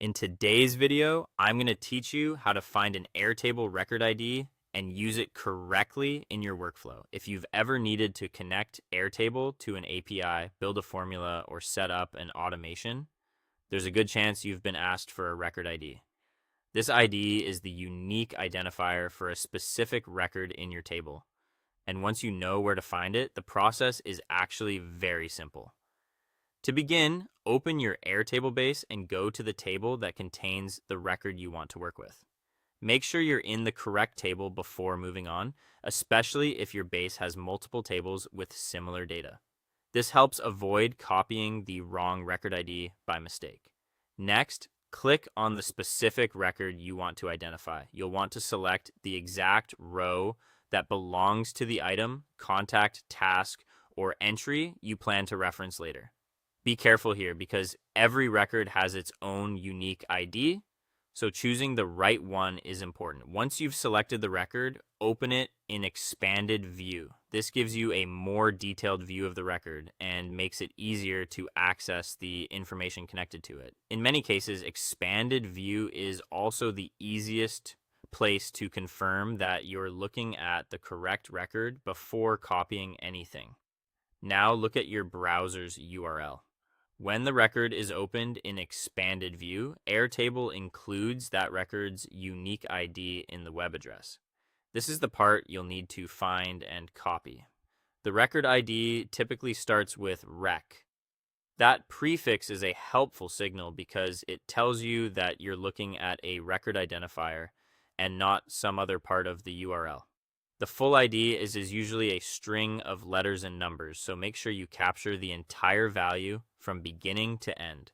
In today's video, I'm going to teach you how to find an Airtable record ID and use it correctly in your workflow. If you've ever needed to connect Airtable to an API, build a formula, or set up an automation, there's a good chance you've been asked for a record ID. This ID is the unique identifier for a specific record in your table. And once you know where to find it, the process is actually very simple. To begin, open your Airtable base and go to the table that contains the record you want to work with. Make sure you're in the correct table before moving on, especially if your base has multiple tables with similar data. This helps avoid copying the wrong record ID by mistake. Next, click on the specific record you want to identify. You'll want to select the exact row that belongs to the item, contact, task, or entry you plan to reference later. Be careful here because every record has its own unique ID, so choosing the right one is important. Once you've selected the record, open it in expanded view. This gives you a more detailed view of the record and makes it easier to access the information connected to it. In many cases, expanded view is also the easiest place to confirm that you're looking at the correct record before copying anything. Now look at your browser's URL. When the record is opened in expanded view, Airtable includes that record's unique ID in the web address. This is the part you'll need to find and copy. The record ID typically starts with rec. That prefix is a helpful signal because it tells you that you're looking at a record identifier and not some other part of the URL. The full ID is usually a string of letters and numbers, so make sure you capture the entire value from beginning to end.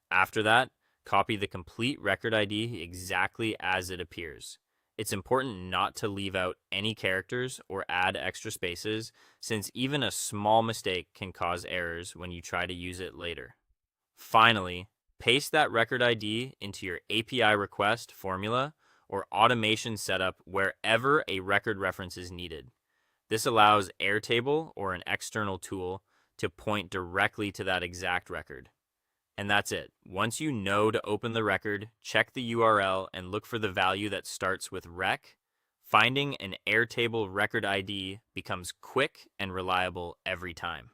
After that, copy the complete record ID exactly as it appears. It's important not to leave out any characters or add extra spaces, since even a small mistake can cause errors when you try to use it later. Finally, paste that record ID into your API request formula or automation setup wherever a record reference is needed. This allows Airtable or an external tool to point directly to that exact record. And that's it. Once you know to open the record, check the URL and look for the value that starts with rec. Finding an Airtable record ID becomes quick and reliable every time.